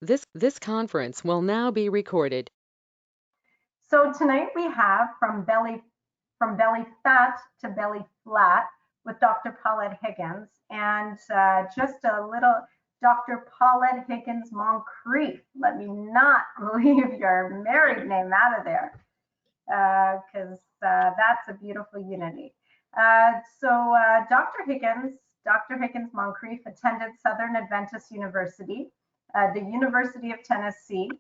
This conference will now be recorded. So tonight we have from belly fat to belly flat with Dr. Paulette Higgins, and just a little Dr. Paulette Higgins Moncrief. Let me not leave your married name out of there, because that's a beautiful unity. Dr. Higgins Moncrief attended Southern Adventist University, the University of Tennessee,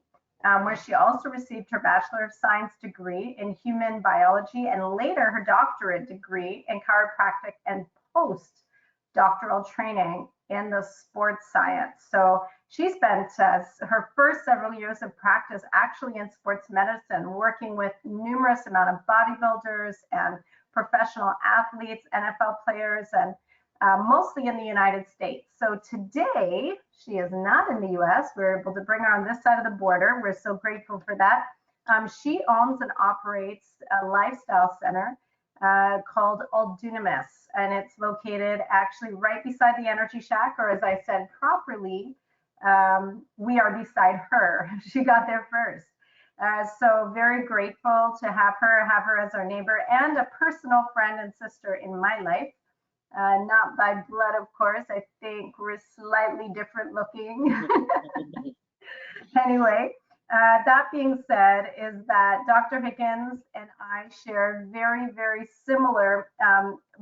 where she also received her Bachelor of Science degree in human biology and later her doctorate degree in chiropractic and postdoctoral training in the sports science. So she spent her first several years of practice actually in sports medicine, working with numerous amount of bodybuilders and professional athletes, NFL players, and mostly in the United States. So today, she is not in the US. We're able to bring her on this side of the border. We're so grateful for that. She owns and operates a lifestyle center called Enemas, and it's located actually right beside the Energy Shack, or as I said properly, we are beside her. She got there first. So very grateful to have her as our neighbor and a personal friend and sister in my life. Not by blood, of course. I think we're slightly different looking. Anyway, that being said, is that Dr. Higgins and I share very, very similar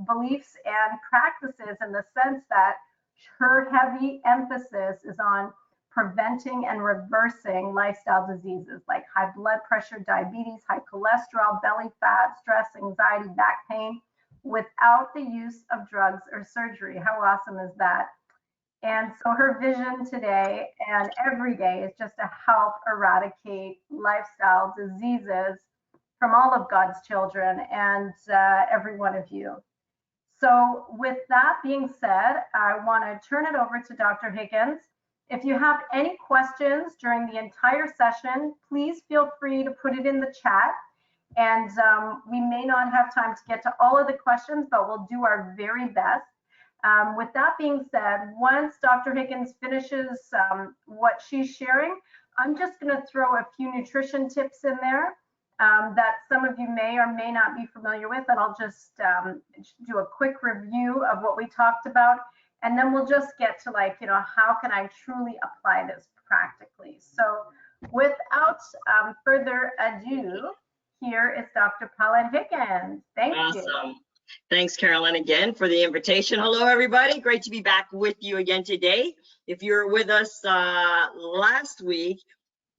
beliefs and practices in the sense that her heavy emphasis is on preventing and reversing lifestyle diseases like high blood pressure, diabetes, high cholesterol, belly fat, stress, anxiety, back pain, without the use of drugs or surgery. How awesome is that? And so her vision today and every day is just to help eradicate lifestyle diseases from all of God's children and every one of you. So with that being said, I want to turn it over to Dr. Higgins. If you have any questions during the entire session, please feel free to put it in the chat. And we may not have time to get to all of the questions, but we'll do our very best. With that being said, once Dr. Higgins finishes what she's sharing, I'm just going to throw a few nutrition tips in there that some of you may or may not be familiar with, and I'll just do a quick review of what we talked about, and then we'll just get to how can I truly apply this practically. So without further ado, here is Dr. Paulette Higgins. Thank you. Awesome. Thanks, Carolyn, again for the invitation. Hello, everybody. Great to be back with you again today. If you were with us last week,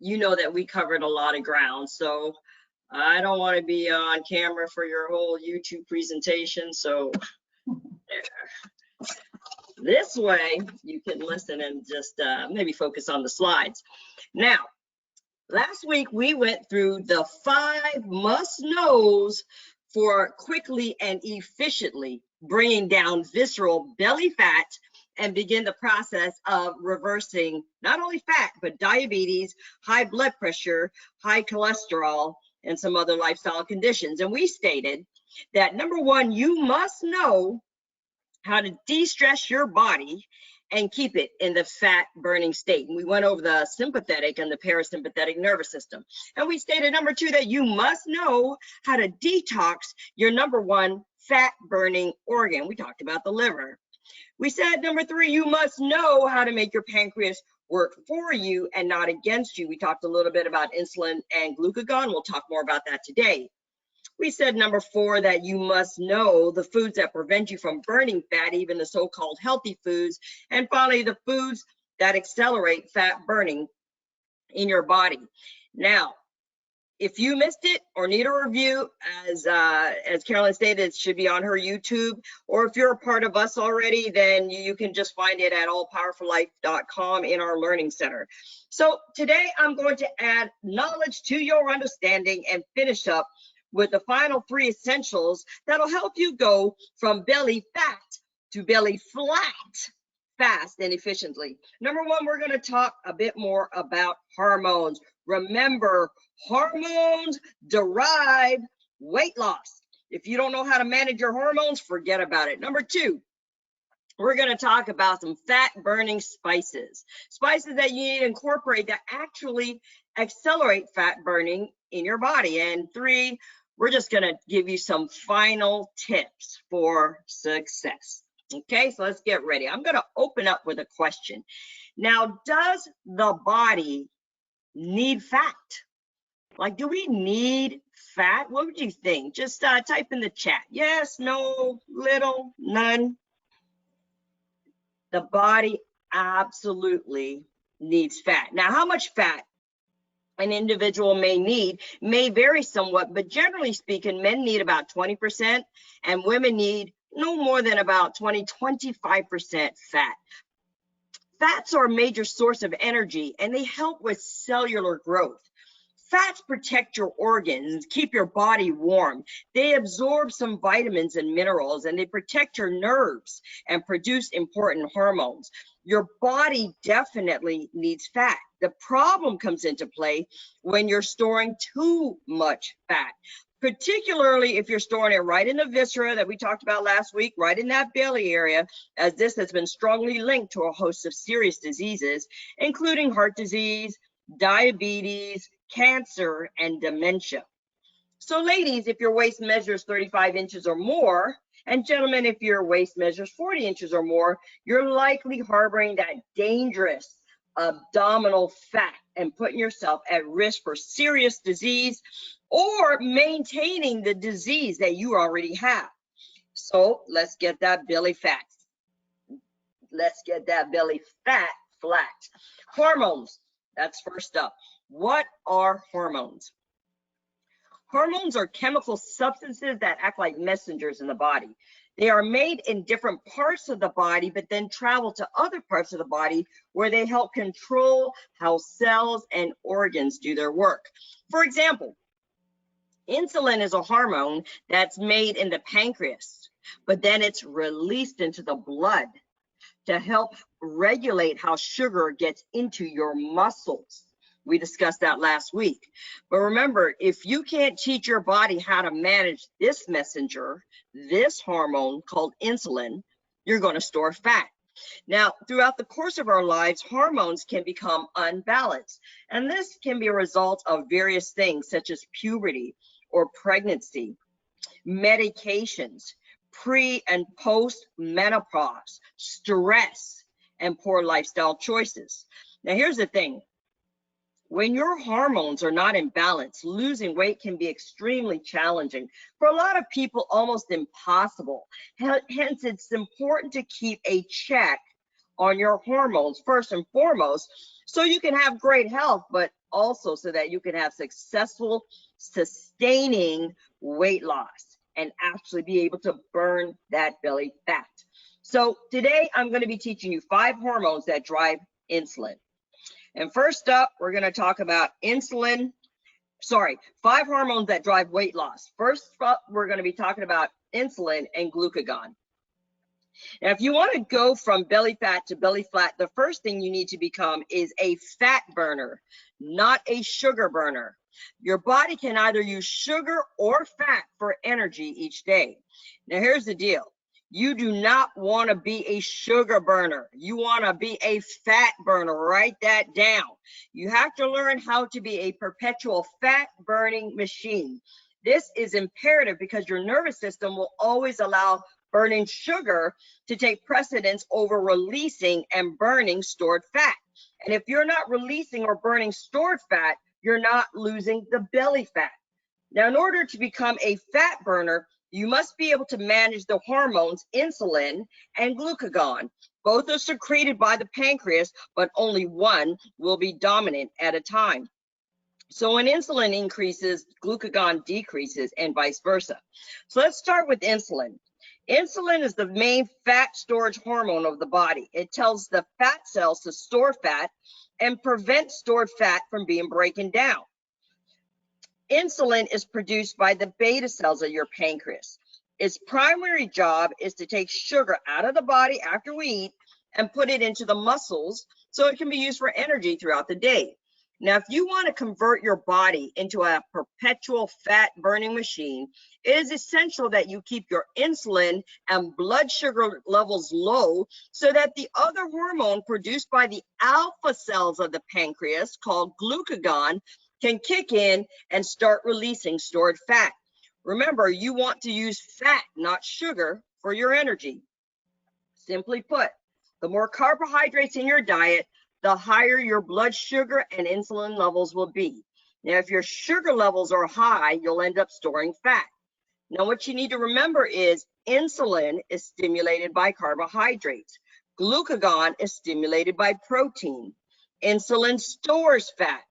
you know that we covered a lot of ground. So I don't want to be on camera for your whole YouTube presentation. So this way you can listen and just maybe focus on the slides. Now, last week we went through the 5 must-knows for quickly and efficiently bringing down visceral belly fat and begin the process of reversing not only fat, but diabetes, high blood pressure, high cholesterol, and some other lifestyle conditions. And we stated that number 1, you must know how to de-stress your body and keep it in the fat burning state. And we went over the sympathetic and the parasympathetic nervous system. And we stated number 2, that you must know how to detox your number 1 fat burning organ. We talked about the liver. We said number 3, you must know how to make your pancreas work for you and not against you. We talked a little bit about insulin and glucagon. We'll talk more about that today. We said number 4, that you must know the foods that prevent you from burning fat, even the so-called healthy foods. And finally, the foods that accelerate fat burning in your body. Now, if you missed it or need a review, as Carolyn stated, it should be on her YouTube. Or if you're a part of us already, then you can just find it at allpowerfullife.com in our learning center. So today I'm going to add knowledge to your understanding and finish up with the final 3 essentials that'll help you go from belly fat to belly flat fast and efficiently. Number 1, we're going to talk a bit more about hormones. Remember, hormones derive weight loss. If you don't know how to manage your hormones, forget about it. Number 2, we're going to talk about some fat burning spices, spices that you need to incorporate that actually accelerate fat burning in your body. And 3, we're just going to give you some final tips for success. Okay, so let's get ready. I'm going to open up with a question. Now, does the body need fat? Like, do we need fat? What would you think? Just type in the chat. Yes, no, little, none. The body absolutely needs fat. Now, how much fat an individual may need may vary somewhat, but generally speaking, men need about 20% and women need no more than about 25% fat. Fats are a major source of energy and they help with cellular growth. Fats protect your organs, keep your body warm. They absorb some vitamins and minerals, and they protect your nerves and produce important hormones. Your body definitely needs fat. The problem comes into play when you're storing too much fat, particularly if you're storing it right in the viscera that we talked about last week, right in that belly area, as this has been strongly linked to a host of serious diseases, including heart disease, diabetes, cancer, and dementia. So ladies, if your waist measures 35 inches or more, and gentlemen, if your waist measures 40 inches or more, you're likely harboring that dangerous abdominal fat and putting yourself at risk for serious disease or maintaining the disease that you already have. So let's get that belly fat. Let's get that belly fat flat. Hormones, that's first up. What are hormones? Hormones are chemical substances that act like messengers in the body. They are made in different parts of the body, but then travel to other parts of the body where they help control how cells and organs do their work. For example, insulin is a hormone that's made in the pancreas, but then it's released into the blood to help regulate how sugar gets into your muscles. We discussed that last week. But remember, if you can't teach your body how to manage this messenger, this hormone called insulin, you're going to store fat. Now, throughout the course of our lives, hormones can become unbalanced. And this can be a result of various things such as puberty or pregnancy, medications, pre and post menopause, stress, and poor lifestyle choices. Now, here's the thing. When your hormones are not in balance, losing weight can be extremely challenging. For a lot of people, almost impossible. Hence, it's important to keep a check on your hormones first and foremost, so you can have great health, but also so that you can have successful, sustaining weight loss and actually be able to burn that belly fat. So today I'm going to be teaching you 5 hormones that drive insulin. And first up, we're going to talk about 5 hormones that drive weight loss. First up, we're going to be talking about insulin and glucagon. Now, if you want to go from belly fat to belly flat, the first thing you need to become is a fat burner, not a sugar burner. Your body can either use sugar or fat for energy each day. Now, here's the deal. You do not want to be a sugar burner. You want to be a fat burner. Write that down. You have to learn how to be a perpetual fat burning machine. This is imperative because your nervous system will always allow burning sugar to take precedence over releasing and burning stored fat. And if you're not releasing or burning stored fat, you're not losing the belly fat. Now, in order to become a fat burner, you must be able to manage the hormones insulin and glucagon. Both are secreted by the pancreas, but only one will be dominant at a time. So when insulin increases, glucagon decreases, and vice versa. So let's start with insulin. Insulin is the main fat storage hormone of the body. It tells the fat cells to store fat and prevent stored fat from being broken down. Insulin is produced by the beta cells of your pancreas. Its primary job is to take sugar out of the body after we eat and put it into the muscles so it can be used for energy throughout the day. Now, if you want to convert your body into a perpetual fat burning machine, it is essential that you keep your insulin and blood sugar levels low so that the other hormone produced by the alpha cells of the pancreas, called glucagon, can kick in and start releasing stored fat. Remember, you want to use fat, not sugar, for your energy. Simply put, the more carbohydrates in your diet, the higher your blood sugar and insulin levels will be. Now, if your sugar levels are high, you'll end up storing fat. Now, what you need to remember is insulin is stimulated by carbohydrates. Glucagon is stimulated by protein. Insulin stores fat.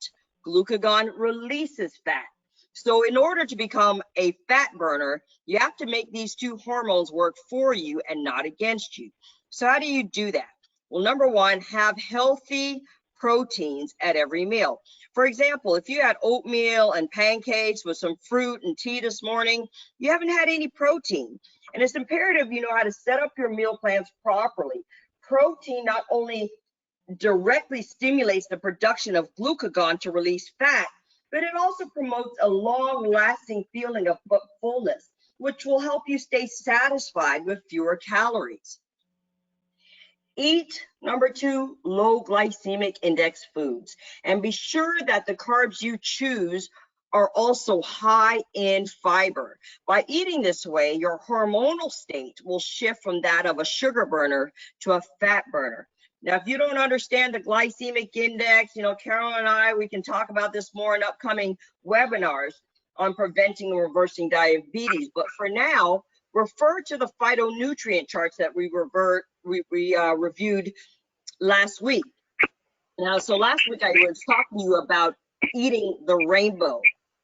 Glucagon releases fat. So in order to become a fat burner, you have to make these two hormones work for you and not against you. So how do you do that? Well, number one, have healthy proteins at every meal. For example, if you had oatmeal and pancakes with some fruit and tea this morning, you haven't had any protein. And it's imperative you know how to set up your meal plans properly. Protein not only directly stimulates the production of glucagon to release fat, but it also promotes a long-lasting feeling of fullness, which will help you stay satisfied with fewer calories. Eat, number two, low glycemic index foods, and be sure that the carbs you choose are also high in fiber. By eating this way, your hormonal state will shift from that of a sugar burner to a fat burner. Now, if you don't understand the glycemic index, Carol and I, we can talk about this more in upcoming webinars on preventing and reversing diabetes. But for now, refer to the phytonutrient charts that we reviewed last week. Now, so last week I was talking to you about eating the rainbow.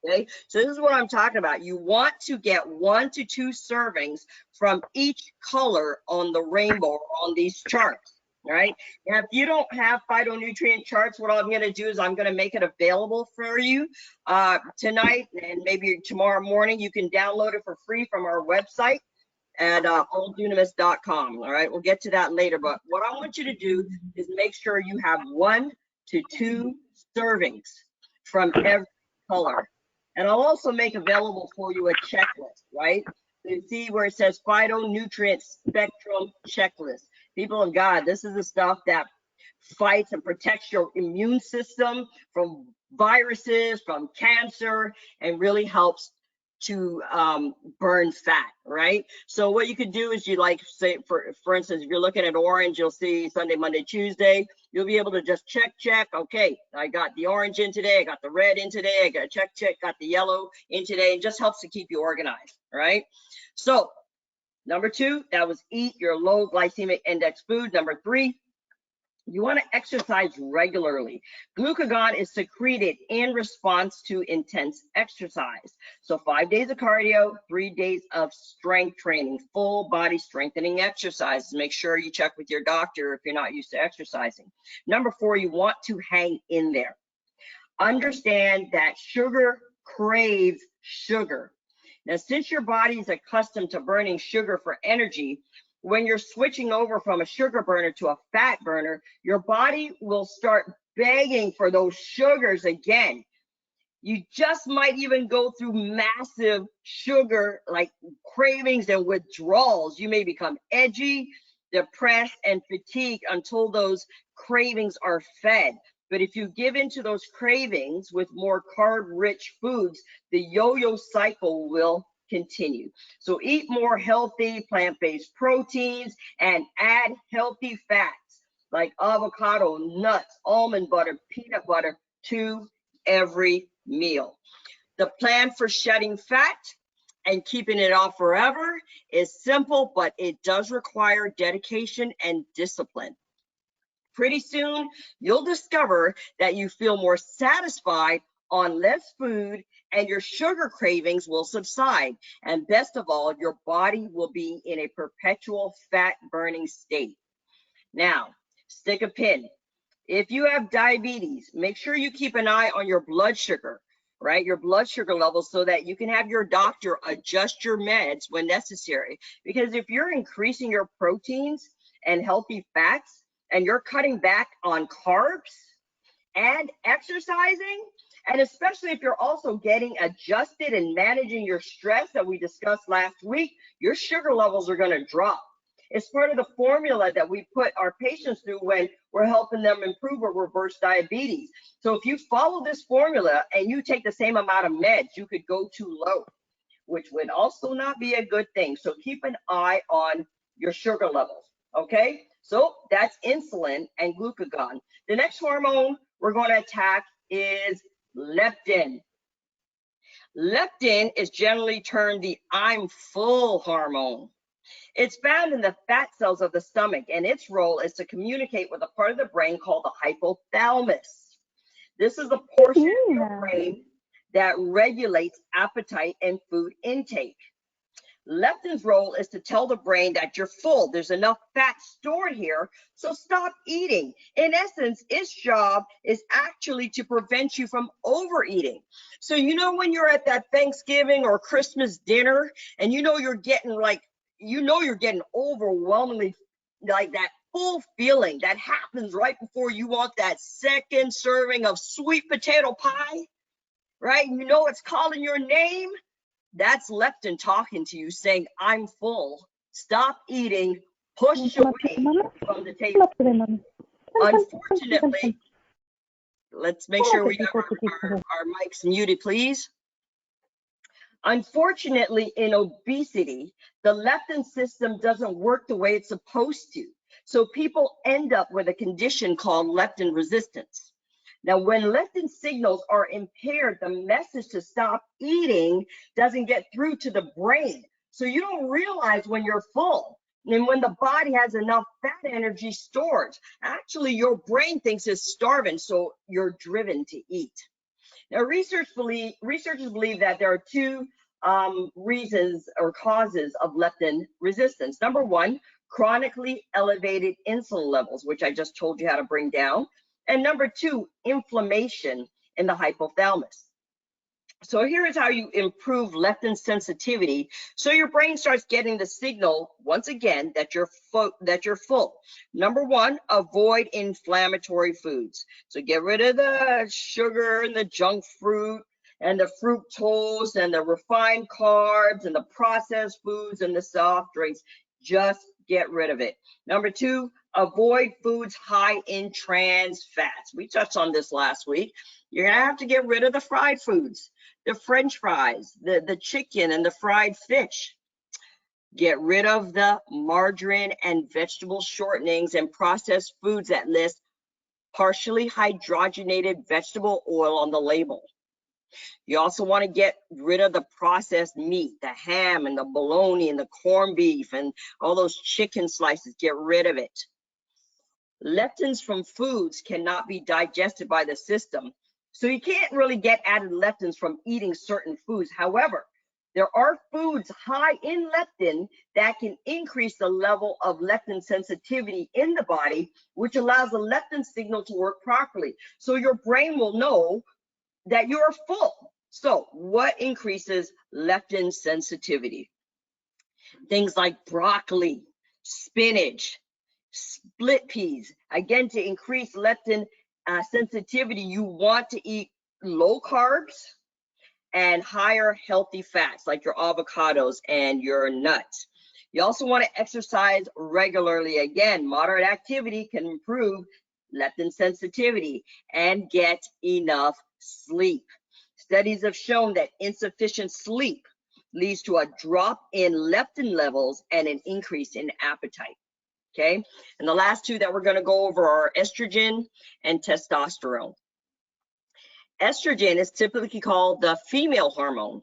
Okay, so this is what I'm talking about. You want to get 1 to 2 servings from each color on the rainbow or on these charts. All right. Now, if you don't have phytonutrient charts, what I'm going to do is I'm going to make it available for you tonight and maybe tomorrow morning. You can download it for free from our website at alldunamis.com. All right. We'll get to that later. But what I want you to do is make sure you have 1 to 2 servings from every color. And I'll also make available for you a checklist, right? So you see where it says phytonutrient spectrum checklist. People of God, this is the stuff that fights and protects your immune system from viruses, from cancer, and really helps to burn fat, right? So what you could do is you say, for instance, if you're looking at orange, you'll see Sunday, Monday, Tuesday. You'll be able to just check. Okay, I got the orange in today. I got the red in today. I got check, got the yellow in today. It just helps to keep you organized, right? So number 2, that was eat your low glycemic index food. Number 3, you want to exercise regularly. Glucagon is secreted in response to intense exercise. So 5 days of cardio, 3 days of strength training, full body strengthening exercises. Make sure you check with your doctor if you're not used to exercising. Number 4, you want to hang in there. Understand that sugar craves sugar. Now, since your body is accustomed to burning sugar for energy, when you're switching over from a sugar burner to a fat burner, your body will start begging for those sugars again. You just might even go through massive sugar like cravings and withdrawals. You may become edgy, depressed, and fatigued until those cravings are fed. But if you give into those cravings with more carb-rich foods, the yo-yo cycle will continue. So eat more healthy plant-based proteins and add healthy fats like avocado, nuts, almond butter, peanut butter to every meal. The plan for shedding fat and keeping it off forever is simple, but it does require dedication and discipline. Pretty soon, you'll discover that you feel more satisfied on less food and your sugar cravings will subside. And best of all, your body will be in a perpetual fat burning state. Now, stick a pin. If you have diabetes, make sure you keep an eye on your blood sugar, right? Your blood sugar levels so that you can have your doctor adjust your meds when necessary. Because if you're increasing your proteins and healthy fats and you're cutting back on carbs and exercising, and especially if you're also getting adjusted and managing your stress that we discussed last week, your sugar levels are going to drop. It's part of the formula that we put our patients through when we're helping them improve or reverse diabetes. So if you follow this formula and you take the same amount of meds, you could go too low, which would also not be a good thing. So keep an eye on your sugar levels, okay? So that's insulin and glucagon. The next hormone we're going to attack is leptin. Leptin is generally termed the I'm full hormone. It's found in the fat cells of the stomach, and its role is to communicate with a part of the brain called the hypothalamus. This is the portion of your brain that regulates appetite and food intake. Leptin's role is to tell the brain that you're full. There's enough fat stored here, so stop eating. In essence, its job is actually to prevent you from overeating. So you know when you're at that Thanksgiving or Christmas dinner and you know you're getting overwhelmingly like that full feeling that happens right before you want that second serving of sweet potato pie, right? You know it's calling your name. That's leptin talking to you saying, I'm full. Stop eating. Push away from the table. Unfortunately, let's make sure we have our mics muted, please. Unfortunately, in obesity, the leptin system doesn't work the way it's supposed to. So people end up with a condition called leptin resistance. Now, when leptin signals are impaired, the message to stop eating doesn't get through to the brain. So you don't realize when you're full and when the body has enough fat energy stored. Actually, your brain thinks it's starving, so you're driven to eat. Now, researchers believe that there are two reasons or causes of leptin resistance. Number one, chronically elevated insulin levels, which I just told you how to bring down. And number two, inflammation in the hypothalamus. So here is how you improve leptin sensitivity. So your brain starts getting the signal once again that you're full. Number one, avoid inflammatory foods. So get rid of the sugar and the junk fruit and the fructose and the refined carbs and the processed foods and the soft drinks. Just get rid of it. Number two, avoid foods high in trans fats. We touched on this last week. You're gonna have to get rid of the fried foods, the French fries, the chicken and the fried fish. Get rid of the margarine and vegetable shortenings and processed foods that list partially hydrogenated vegetable oil on the label. You also want to get rid of the processed meat, the ham and the bologna and the corned beef and all those chicken slices. Get rid of it. Leptins from foods cannot be digested by the system, so you can't really get added leptins from eating certain foods. However, there are foods high in leptin that can increase the level of leptin sensitivity in the body, which allows the leptin signal to work properly. So your brain will know that you're full. So what increases leptin sensitivity? Things like broccoli, spinach, split peas. Again, to increase leptin sensitivity, you want to eat low carbs and higher healthy fats like your avocados and your nuts. You also want to exercise regularly. Again, moderate activity can improve leptin sensitivity, and get enough sleep. Studies have shown that insufficient sleep leads to a drop in leptin levels and an increase in appetite. Okay, and the last two that we're going to go over are estrogen and testosterone. Estrogen is typically called the female hormone.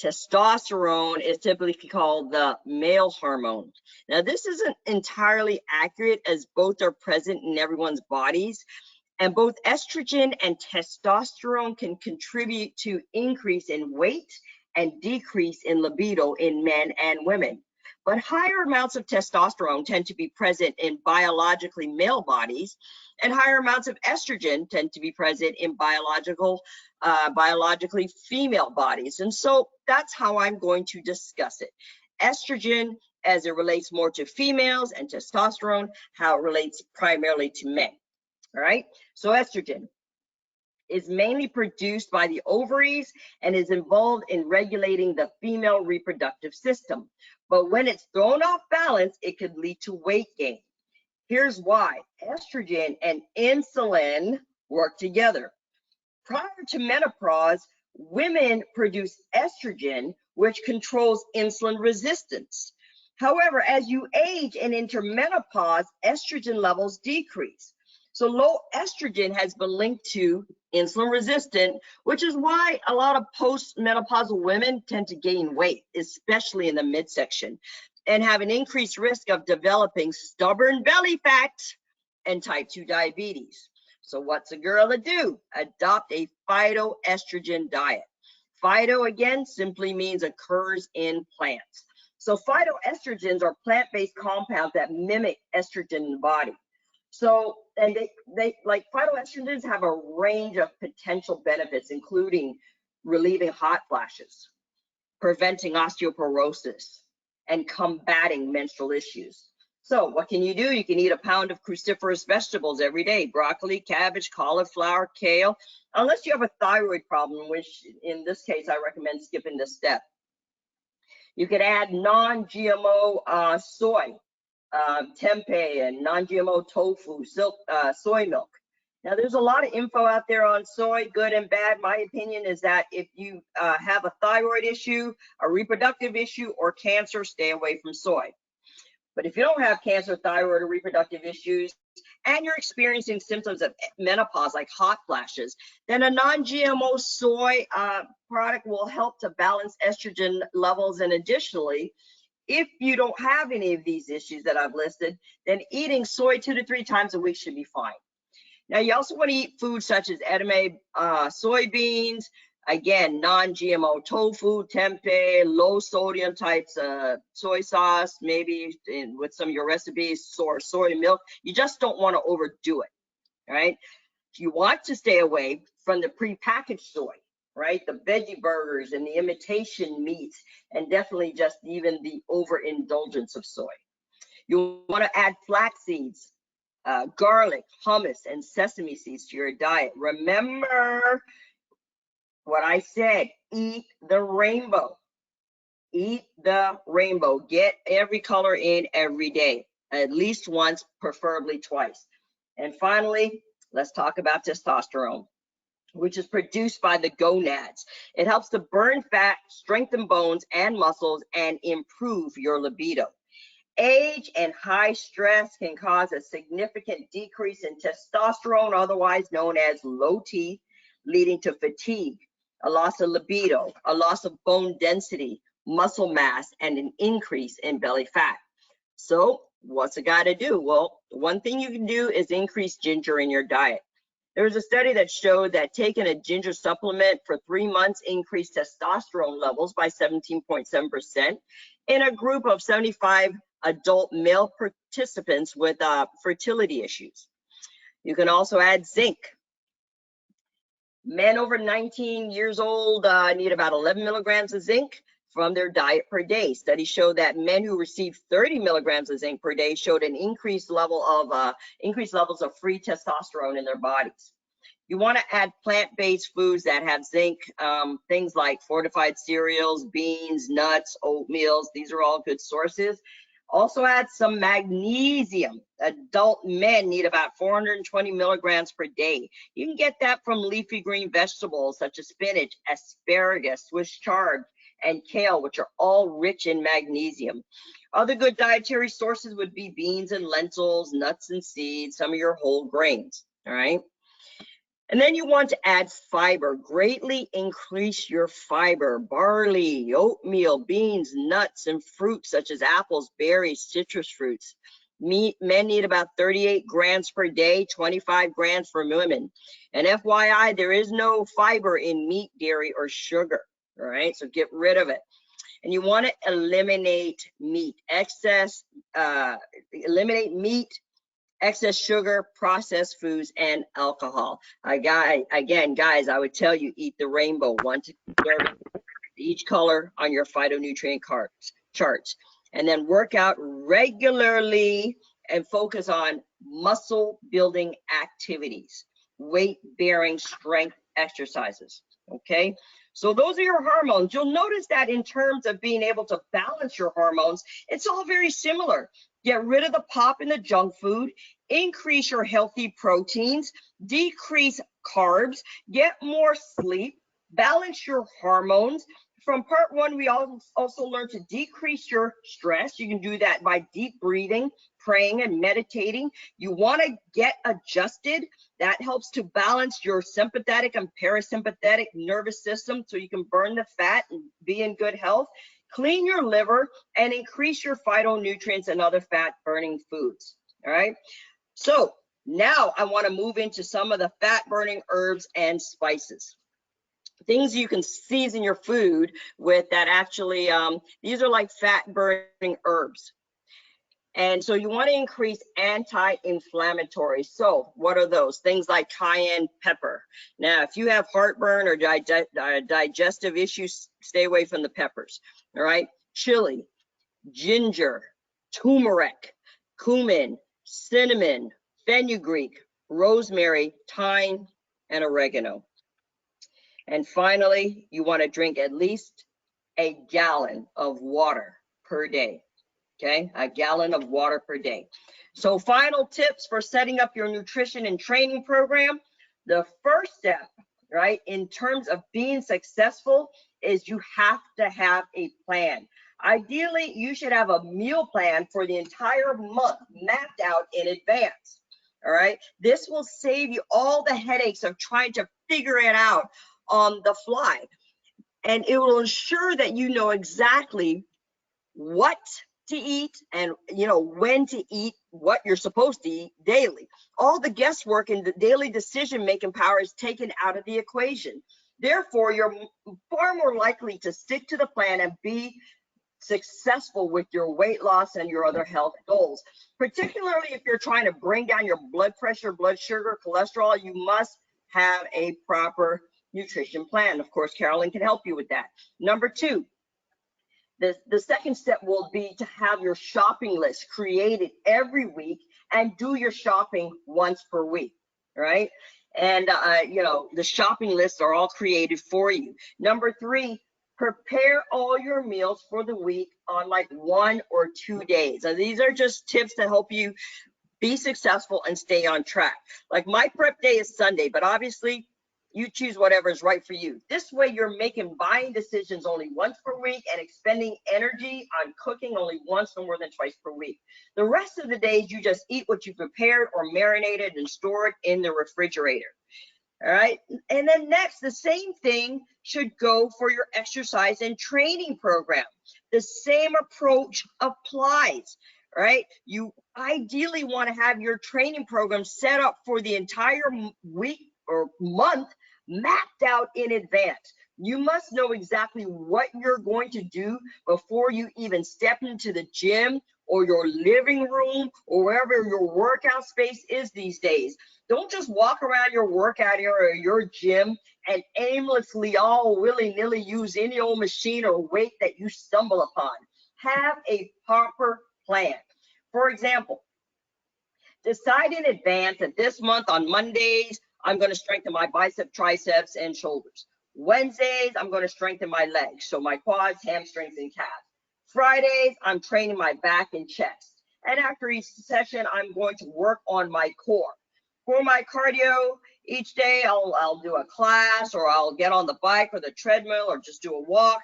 Testosterone is typically called the male hormone. Now, this isn't entirely accurate as both are present in everyone's bodies, and both estrogen and testosterone can contribute to increase in weight and decrease in libido in men and women. But higher amounts of testosterone tend to be present in biologically male bodies, and higher amounts of estrogen tend to be present in biologically female bodies. And so that's how I'm going to discuss it. Estrogen as it relates more to females, and testosterone how it relates primarily to men. All right, so estrogen. is mainly produced by the ovaries and is involved in regulating the female reproductive system. But when it's thrown off balance, it could lead to weight gain. Here's why. Estrogen and insulin work together. Prior to menopause, women produce estrogen, which controls insulin resistance. However, as you age and enter menopause, estrogen levels decrease. So low estrogen has been linked to insulin resistant, which is why a lot of postmenopausal women tend to gain weight, especially in the midsection, and have an increased risk of developing stubborn belly fat and type 2 diabetes. So what's a girl to do? Adopt a phytoestrogen diet. Phyto, again, simply means occurs in plants. So phytoestrogens are plant-based compounds that mimic estrogen in the body. So, and they like phytoestrogens have a range of potential benefits, including relieving hot flashes, preventing osteoporosis, and combating menstrual issues. So what can you do? You can eat a pound of cruciferous vegetables every day: broccoli, cabbage, cauliflower, kale, unless you have a thyroid problem, which in this case, I recommend skipping this step. You could add non-GMO soy, tempeh, and non-GMO tofu, soy milk. Now, there's a lot of info out there on soy, good and bad. My opinion is that if you have a thyroid issue, a reproductive issue, or cancer, stay away from soy. But if you don't have cancer, thyroid, or reproductive issues, and you're experiencing symptoms of menopause like hot flashes, then a non-GMO soy product will help to balance estrogen levels. And additionally, if you don't have any of these issues that I've listed, then eating soy 2 to 3 times a week should be fine. Now, you also want to eat foods such as edamame soybeans, again, non-GMO tofu, tempeh, low sodium types of soy sauce, maybe with some of your recipes, soy milk. You just don't want to overdo it, right? You want to stay away from the prepackaged soy, right? The veggie burgers and the imitation meats, and definitely just even the overindulgence of soy. You want to add flax seeds, garlic, hummus, and sesame seeds to your diet. Remember what I said, eat the rainbow. Eat the rainbow. Get every color in every day, at least once, preferably twice. And finally, let's talk about testosterone, which is produced by the gonads. It helps to burn fat, strengthen bones and muscles, and improve your libido. Age and high stress can cause a significant decrease in testosterone, otherwise known as low T, leading to fatigue, a loss of libido, a loss of bone density, muscle mass, and an increase in belly fat. So what's a guy to do? Well, one thing you can do is increase ginger in your diet. There was a study that showed that taking a ginger supplement for 3 months increased testosterone levels by 17.7% in a group of 75 adult male participants with fertility issues. You can also add zinc. Men over 19 years old need about 11 milligrams of zinc from their diet per day. Studies show that men who received 30 milligrams of zinc per day showed an increased levels of free testosterone in their bodies. You want to add plant-based foods that have zinc, things like fortified cereals, beans, nuts, oatmeals. These are all good sources. Also add some magnesium. Adult men need about 420 milligrams per day. You can get that from leafy green vegetables such as spinach, asparagus, Swiss chard, and kale, which are all rich in magnesium. Other good dietary sources would be beans and lentils, nuts and seeds, some of your whole grains, all right? And then you want to add fiber. Greatly increase your fiber. Barley, oatmeal, beans, nuts, and fruits such as apples, berries, citrus fruits. Men need about 38 grams per day, 25 grams for women. And FYI, there is no fiber in meat, dairy, or sugar. All right, so get rid of it. And you want to eliminate meat. Eliminate meat, excess sugar, processed foods, and alcohol. Again, guys, I would tell you, eat the rainbow, 1 to 2 servings, each color on your phytonutrient charts. And then work out regularly and focus on muscle building activities. weight-bearing strength exercises, okay? So those are your hormones. You'll notice that in terms of being able to balance your hormones, it's all very similar. Get rid of the pop and the junk food, increase your healthy proteins, decrease carbs, get more sleep, balance your hormones. From part one, we also learned to decrease your stress. You can do that by deep breathing, praying, and meditating. You want to get adjusted. That helps to balance your sympathetic and parasympathetic nervous system so you can burn the fat and be in good health. Clean your liver and increase your phytonutrients and other fat-burning foods, all right? So now I want to move into some of the fat-burning herbs and spices. Things you can season your food with that actually, these are like fat-burning herbs. And so you want to increase anti-inflammatory. So what are those? Things like cayenne pepper. Now, if you have heartburn or digestive issues, stay away from the peppers, all right? Chili, ginger, turmeric, cumin, cinnamon, fenugreek, rosemary, thyme, and oregano. And finally, you want to drink at least a gallon of water per day. Okay, a gallon of water per day. So final tips for setting up your nutrition and training program. The first step, right, in terms of being successful is you have to have a plan. Ideally, you should have a meal plan for the entire month mapped out in advance. All right, this will save you all the headaches of trying to figure it out on the fly. And it will ensure that you know exactly what to eat and when to eat what you're supposed to eat daily. All the guesswork and the daily decision-making power is taken out of the equation. Therefore, you're far more likely to stick to the plan and be successful with your weight loss and your other health goals. Particularly if you're trying to bring down your blood pressure, blood sugar, cholesterol, you must have a proper nutrition plan. Of course, Carolyn can help you with that. Number two, the second step will be to have your shopping list created every week and do your shopping once per week, right? And, the shopping lists are all created for you. Number three, prepare all your meals for the week on like 1 or 2 days. And these are just tips to help you be successful and stay on track. Like my prep day is Sunday, but obviously you choose whatever is right for you. This way you're making buying decisions only once per week and expending energy on cooking only once no more than twice per week. The rest of the days you just eat what you prepared or marinated and stored in the refrigerator. All right. And then next, the same thing should go for your exercise and training program. The same approach applies, right? You ideally want to have your training program set up for the entire week or month mapped out in advance. You must know exactly what you're going to do before you even step into the gym or your living room or wherever your workout space is these days. Don't just walk around your workout area or your gym and aimlessly all willy-nilly use any old machine or weight that you stumble upon. Have a proper plan. For example, decide in advance that this month on Mondays, I'm going to strengthen my biceps, triceps, and shoulders. Wednesdays, I'm going to strengthen my legs, so my quads, hamstrings, and calves. Fridays, I'm training my back and chest. And after each session, I'm going to work on my core. For my cardio, each day I'll do a class, or I'll get on the bike or the treadmill, or just do a walk.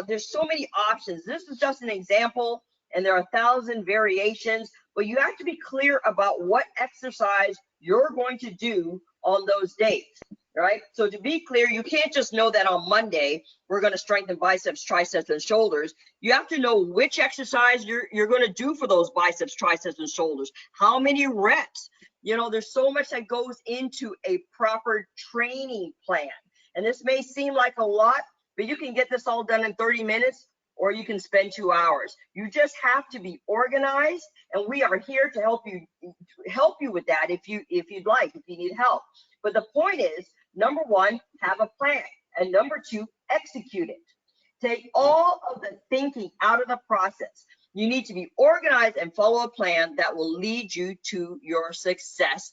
There's so many options. This is just an example, and there are 1,000 variations, but you have to be clear about what exercise you're going to do on those days, right? So to be clear, you can't just know that on Monday we're going to strengthen biceps, triceps, and shoulders. You have to know which exercise you're going to do for those biceps, triceps, and shoulders. How many reps? There's so much that goes into a proper training plan. And this may seem like a lot, but you can get this all done in 30 minutes, or you can spend 2 hours. You just have to be organized, and we are here to help you with that if you need help. But the point is, number one, have a plan, and number two, execute it. Take all of the thinking out of the process. You need to be organized and follow a plan that will lead you to your success.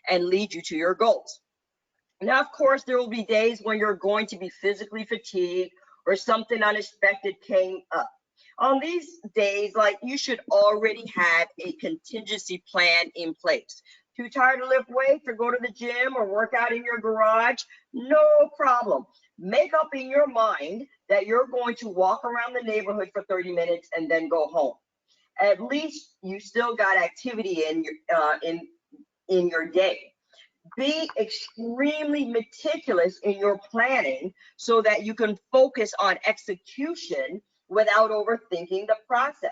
and lead you to your goals. Now, of course, there will be days when you're going to be physically fatigued or something unexpected came up. On these days, like, you should already have a contingency plan in place. Too tired to lift weights or go to the gym or work out in your garage? No problem. Make up in your mind that you're going to walk around the neighborhood for 30 minutes and then go home. At least you still got activity in your day. Be extremely meticulous in your planning so that you can focus on execution without overthinking the process.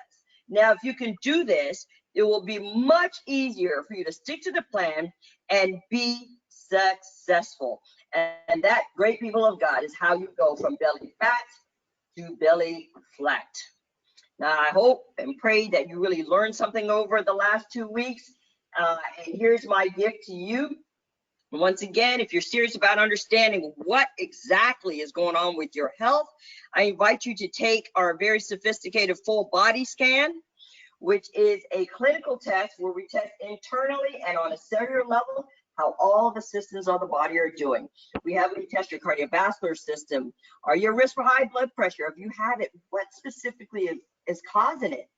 Now, if you can do this, it will be much easier for you to stick to the plan and be successful. And that, great people of God, is how you go from belly fat to belly flat. Now, I hope and pray that you really learned something over the last 2 weeks. And here's my gift to you. Once again, if you're serious about understanding what exactly is going on with your health, I invite you to take our very sophisticated full body scan, which is a clinical test where we test internally and on a cellular level how all the systems of the body are doing. We have you test your cardiovascular system. Are you at risk for high blood pressure? If you have it, what specifically is causing it?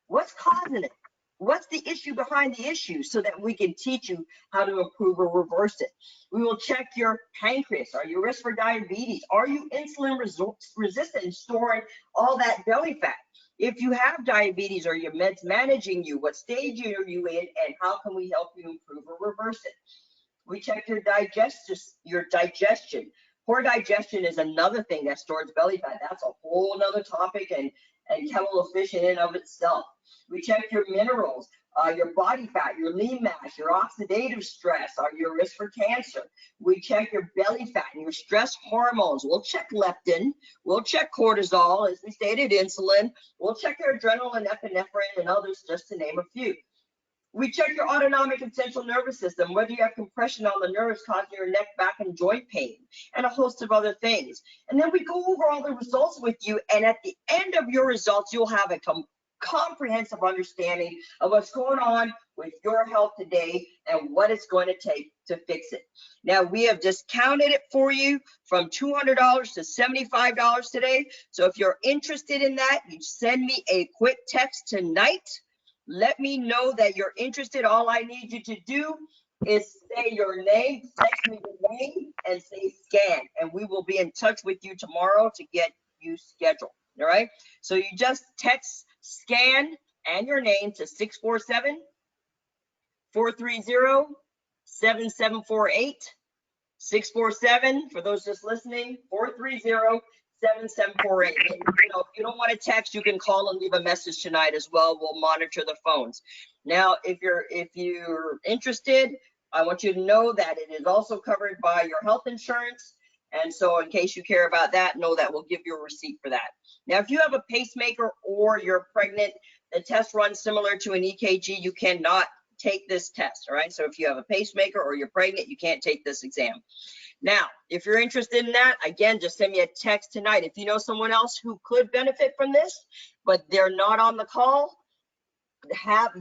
What's causing it? What's the issue behind the issue so that we can teach you how to improve or reverse it? We will check your pancreas. Are you at risk for diabetes? Are you insulin resistant and storing all that belly fat? If you have diabetes, are your meds managing you? What stage are you in, and how can we help you improve or reverse it? We check your digestion. Poor digestion is another thing that stores belly fat. That's a whole nother topic and chemical efficient in and of itself. We check your minerals, your body fat, your lean mass, your oxidative stress. Are you at risk for cancer? We check your belly fat and your stress hormones. We'll check leptin. We'll check cortisol, as we stated, insulin. We'll check your adrenaline and epinephrine and others, just to name a few. We check your autonomic and central nervous system, whether you have compression on the nerves causing your neck, back, and joint pain, and a host of other things. And then we go over all the results with you, and at the end of your results, you'll have a comprehensive understanding of what's going on with your health today and what it's going to take to fix it. Now, we have discounted it for you from $200 to $75 today. So if you're interested in that, you send me a quick text tonight. Let me know that you're interested. All I need you to do is say your name, text me your name, and say scan, and we will be in touch with you tomorrow to get you scheduled. All right, so you just text scan and your name to 647-430-7748. 647, for those just listening, 430-7748. You know, if you don't want to text, you can call and leave a message tonight as well. We'll monitor the phones. Now, if you're interested, I want you to know that it is also covered by your health insurance. And so in case you care about that, know that we'll give you a receipt for that. Now, if you have a pacemaker or you're pregnant, the test runs similar to an EKG. You cannot take this test, all right? So if you have a pacemaker or you're pregnant, you can't take this exam. Now, if you're interested in that, again, just send me a text tonight. If you know someone else who could benefit from this, but they're not on the call,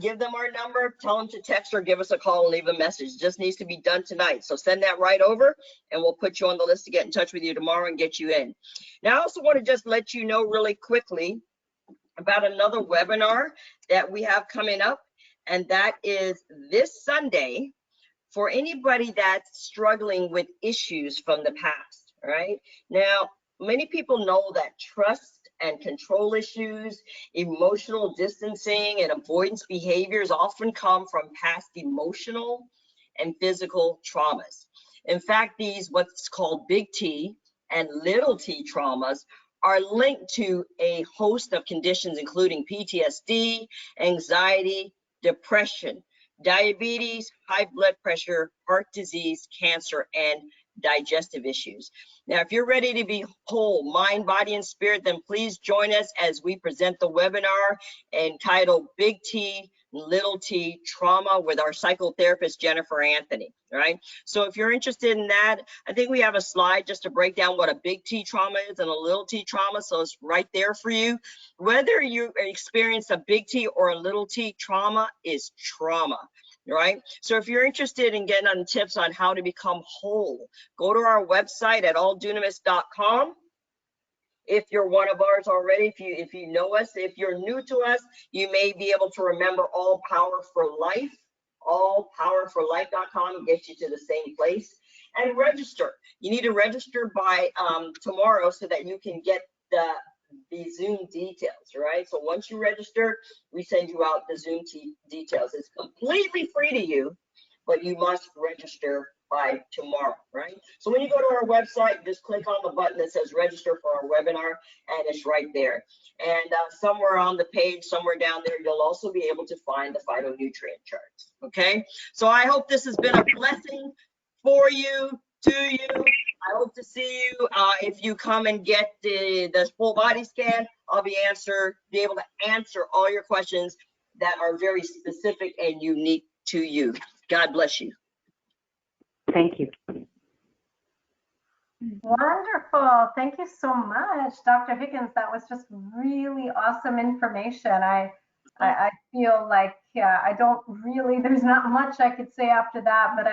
give them our number, tell them to text or give us a call and leave a message. It just needs to be done tonight. So send that right over and we'll put you on the list to get in touch with you tomorrow and get you in. Now, I also want to just let you know really quickly about another webinar that we have coming up, and that is this Sunday for anybody that's struggling with issues from the past, all right? Now, many people know that trust and control issues, emotional distancing, and avoidance behaviors often come from past emotional and physical traumas. In fact, these what's called big T and little t traumas are linked to a host of conditions, including PTSD, anxiety, depression, diabetes, high blood pressure, heart disease, cancer, and digestive issues. Now, if you're ready to be whole, mind, body, and spirit, then please join us as we present the webinar entitled Big T, Little T Trauma with our psychotherapist, Jennifer Anthony, all right? So if you're interested in that, I think we have a slide just to break down what a big T trauma is and a little t trauma, so it's right there for you. Whether you experience a big T or a little t, trauma is trauma. right? So if you're interested in getting on tips on how to become whole, go to our website at alldunamis.com. If you're one of ours already, if you know us, if you're new to us, you may be able to remember All Power for Life. Allpowerforlife.com gets you to the same place. And register. You need to register by tomorrow so that you can get the Zoom details, right? So once you register, we send you out the Zoom details. It's completely free to you, but you must register by tomorrow, right? So when you go to our website, just click on the button that says register for our webinar, and it's right there. And somewhere on the page, somewhere down there, you'll also be able to find the phytonutrient charts, okay? So I hope this has been a blessing for you, to you. I hope to see you. If you come and get the full body scan, I'll be able to answer all your questions that are very specific and unique to you. God bless you. Thank you. Wonderful. Thank you so much, Dr. Higgins. That was just really awesome information. I feel like I don't really, there's not much I could say after that, but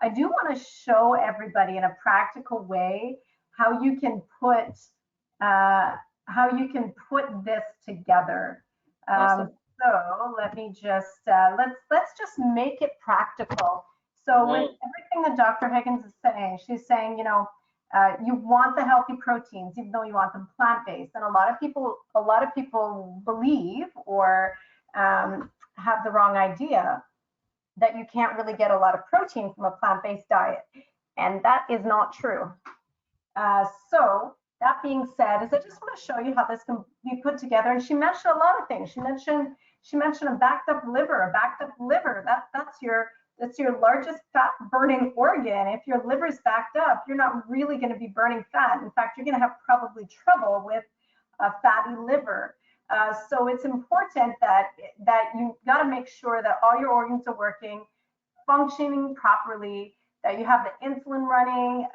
I do want to show everybody in a practical way how you can put this together. Awesome. So let me just let's just make it practical. So with everything that Dr. Higgins is saying, she's saying, you know, you want the healthy proteins, even though you want them plant-based. And a lot of people believe or have the wrong idea that you can't really get a lot of protein from a plant-based diet, and that is not true. So that being said, I just want to show you how this can be put together. And she mentioned a lot of things. She mentioned a backed up liver. That's your largest fat burning organ. If your liver is backed up, you're not really going to be burning fat. In fact, you're going to have probably trouble with a fatty liver. So it's important that you got to make sure that all your organs are working, functioning properly, that you have the insulin running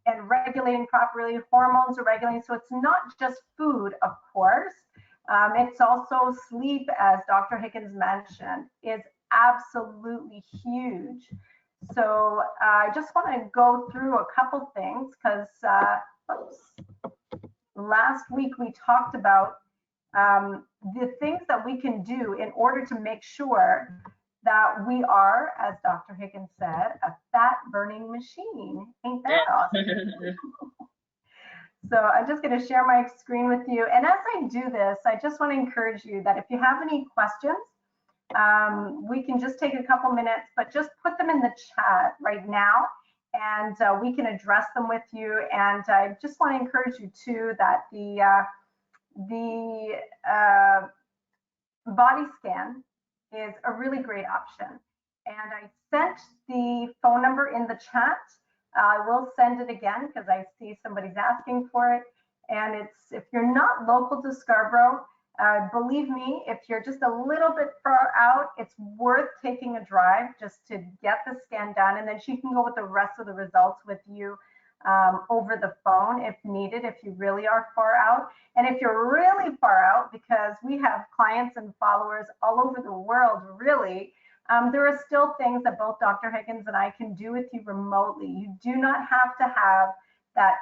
and regulating properly, hormones are regulating. So it's not just food, of course. It's also sleep, as Dr. Higgins mentioned, is absolutely huge. So I just want to go through a couple things because last week we talked about the things that we can do in order to make sure that we are, as Dr. Higgins said, a fat burning machine. Ain't that awesome? So I'm just going to share my screen with you. And as I do this, I just want to encourage you that if you have any questions, we can just take a couple minutes, but just put them in the chat right now, and we can address them with you. And I just want to encourage you too that the body scan is a really great option. And I sent the phone number in the chat. I will send it again because I see somebody's asking for it. And it's, if you're not local to Scarborough, believe me, if you're just a little bit far out, it's worth taking a drive just to get the scan done. And then she can go with the rest of the results with you over the phone if needed, if you really are far out. And if you're really far out, because we have clients and followers all over the world, really, there are still things that both Dr. Higgins and I can do with you remotely. You do not have to have that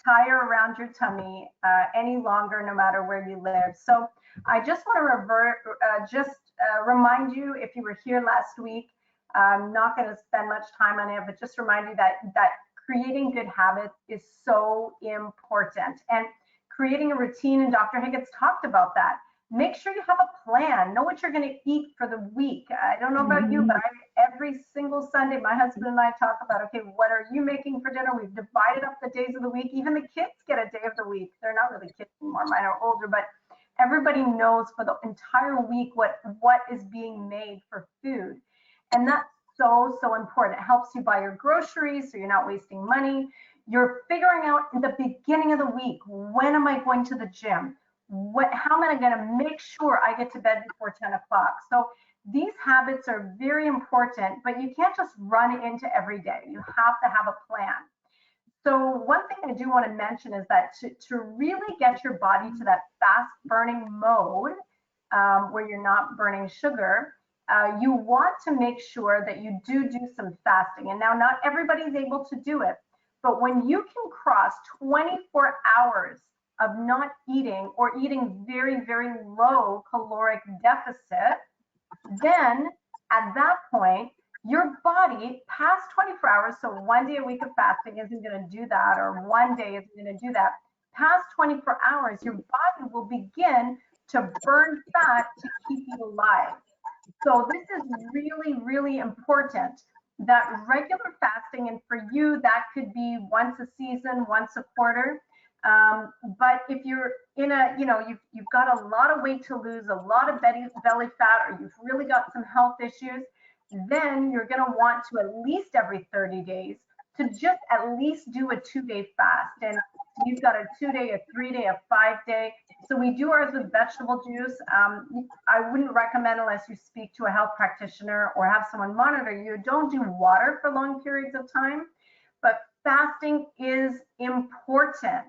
tire around your tummy any longer, no matter where you live. So I just want to remind you, if you were here last week, I'm not going to spend much time on it, but just remind you that creating good habits is so important, and creating a routine. And Dr. Higgins talked about that. Make sure you have a plan. Know what you're going to eat for the week. I don't know about you, but every single Sunday, my husband and I talk about, okay, what are you making for dinner? We've divided up the days of the week. Even the kids get a day of the week. They're not really kids anymore. Mine are older, but everybody knows for the entire week what is being made for food. And that's so important. It helps you buy your groceries so you're not wasting money. You're figuring out in the beginning of the week, when am I going to the gym? How am I going to make sure I get to bed before 10 o'clock? So these habits are very important, but you can't just run into every day. You have to have a plan. So one thing I do want to mention is that to really get your body to that fast burning mode where you're not burning sugar, you want to make sure that you do some fasting. And now not everybody's able to do it, but when you can cross 24 hours of not eating or eating very, very low caloric deficit, then at that point, your body past 24 hours, so 1 day a week of fasting isn't going to do that, or 1 day isn't going to do that. Past 24 hours, your body will begin to burn fat to keep you alive. So this is really, really important, that regular fasting, and for you, that could be once a season, once a quarter. But if you're in a, you've got a lot of weight to lose, a lot of belly fat, or you've really got some health issues, then you're going to want to at least every 30 days to just at least do a 2-day fast. And you've got a 2-day, a 3-day, a 5-day. So we do ours with vegetable juice. I wouldn't recommend, unless you speak to a health practitioner or have someone monitor you, don't do water for long periods of time. But fasting is important.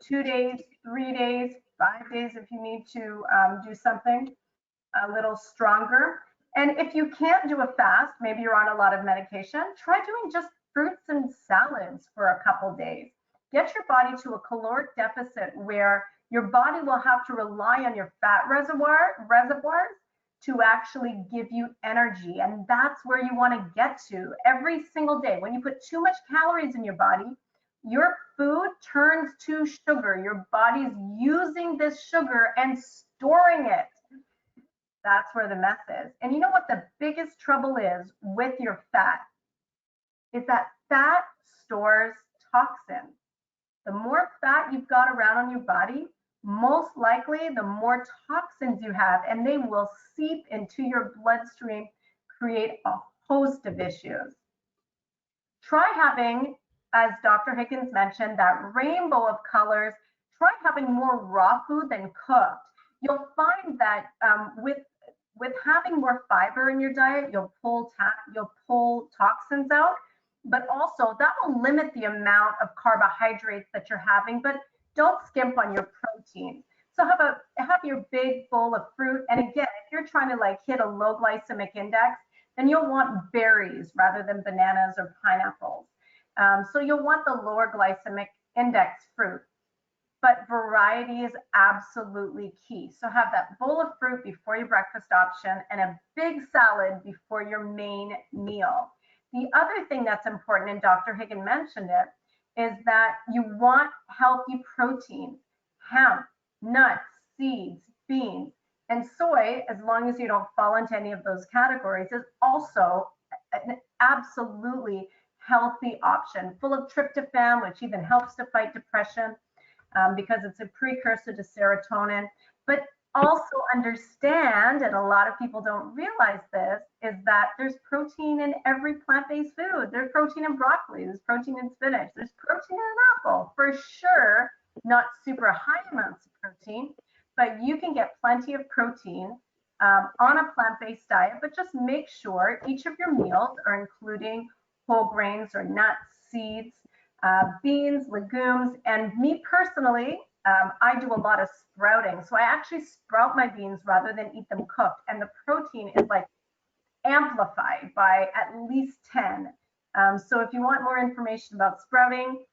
2 days, 3 days, 5 days if you need to do something a little stronger. And if you can't do a fast, maybe you're on a lot of medication, try doing just fruits and salads for a couple days. Get your body to a caloric deficit where your body will have to rely on your fat reservoirs to actually give you energy. And that's where you want to get to every single day. When you put too much calories in your body, your food turns to sugar. Your body's using this sugar and storing it. That's where the mess is. And you know what the biggest trouble is with your fat? Is that fat stores toxins. The more fat you've got around on your body, most likely the more toxins you have, and they will seep into your bloodstream, create a host of issues. Try having, as Dr. Higgins mentioned, that rainbow of colors. Try having more raw food than cooked. You'll find that with having more fiber in your diet, you'll pull toxins out, but also that will limit the amount of carbohydrates that you're having, but don't skimp on your protein. So have your big bowl of fruit. And again, if you're trying to like hit a low glycemic index, then you'll want berries rather than bananas or pineapples. So you'll want the lower glycemic index fruit. But variety is absolutely key. So have that bowl of fruit before your breakfast option and a big salad before your main meal. The other thing that's important, and Dr. Higgins mentioned it, is that you want healthy proteins, hemp, nuts, seeds, beans, and soy, as long as you don't fall into any of those categories, is also an absolutely healthy option, full of tryptophan, which even helps to fight depression. Because it's a precursor to serotonin, but also understand, and a lot of people don't realize this, is that there's protein in every plant-based food. There's protein in broccoli, there's protein in spinach, there's protein in an apple, for sure, not super high amounts of protein, but you can get plenty of protein on a plant-based diet, but just make sure each of your meals are including whole grains or nuts, seeds, beans, legumes, and me personally, I do a lot of sprouting. So I actually sprout my beans rather than eat them cooked. And the protein is like amplified by at least 10. So if you want more information about sprouting,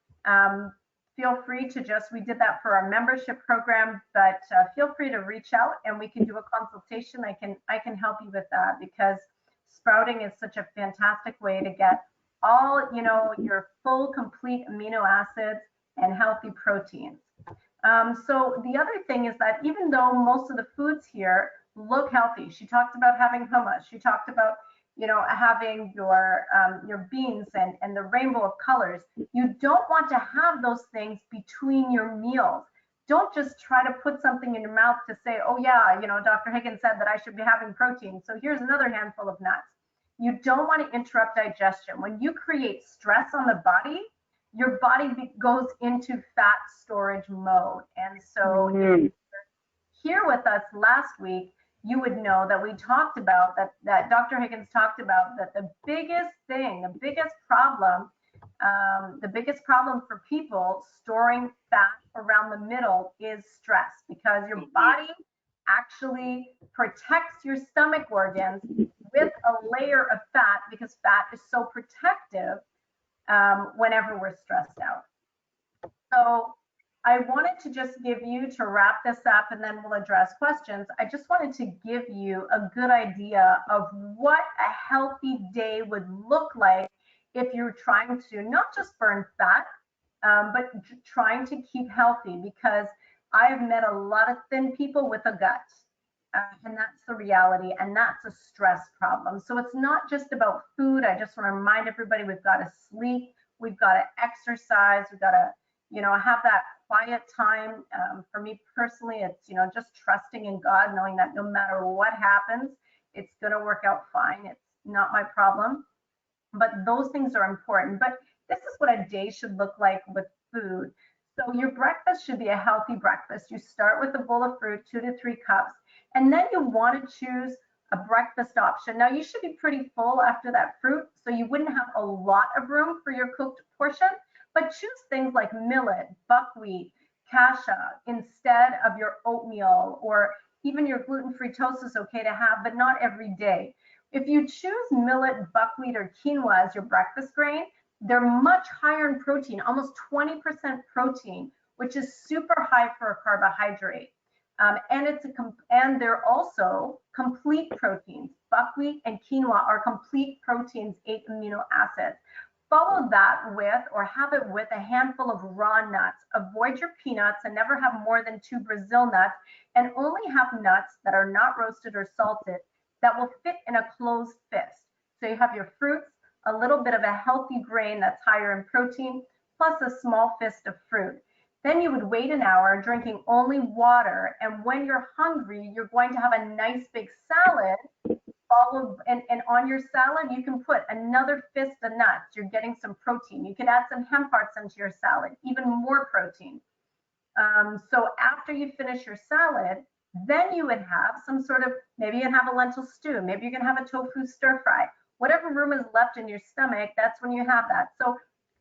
feel free to we did that for our membership program, but feel free to reach out and we can do a consultation. I can help you with that, because sprouting is such a fantastic way to get all, your full, complete amino acids and healthy proteins. So the other thing is that even though most of the foods here look healthy, she talked about having hummus, she talked about, having your beans and the rainbow of colors, you don't want to have those things between your meals. Don't just try to put something in your mouth to say, oh yeah, Dr. Higgins said that I should be having protein, so here's another handful of nuts. You don't want to interrupt digestion. When you create stress on the body, your body goes into fat storage mode. And so if you're here with us last week, you would know that we talked about that Dr. Higgins talked about that the biggest problem for people storing fat around the middle is stress, because your body actually protects your stomach organs with a layer of fat, because fat is so protective whenever we're stressed out. So I wanted to just give you, to wrap this up and then we'll address questions, I just wanted to give you a good idea of what a healthy day would look like if you're trying to not just burn fat, but trying to keep healthy, because I've met a lot of thin people with a gut. And that's the reality, and that's a stress problem. So it's not just about food. I just want to remind everybody, we've got to sleep, we've got to exercise, we've got to, have that quiet time. For me personally, it's, just trusting in God, knowing that no matter what happens, it's going to work out fine. It's not my problem. But those things are important. But this is what a day should look like with food. So your breakfast should be a healthy breakfast. You start with a bowl of fruit, 2 to 3 cups, and then you want to choose a breakfast option. Now you should be pretty full after that fruit, so you wouldn't have a lot of room for your cooked portion, but choose things like millet, buckwheat, kasha instead of your oatmeal, or even your gluten-free toast is okay to have, but not every day. If you choose millet, buckwheat, or quinoa as your breakfast grain, they're much higher in protein, almost 20% protein, which is super high for a carbohydrate. And they're also complete proteins. Buckwheat and quinoa are complete proteins, 8 amino acids. Follow that with, or have it with, a handful of raw nuts. Avoid your peanuts and never have more than 2 Brazil nuts, and only have nuts that are not roasted or salted that will fit in a closed fist. So you have your fruits, a little bit of a healthy grain that's higher in protein, plus a small fist of fruit. Then you would wait an hour drinking only water, and when you're hungry, you're going to have a nice big salad. And on your salad, you can put another fist of nuts. You're getting some protein. You could add some hemp hearts into your salad, even more protein. So after you finish your salad, then you would have some sort of, maybe you can have a lentil stew, maybe you can have a tofu stir fry. Whatever room is left in your stomach, that's when you have that. So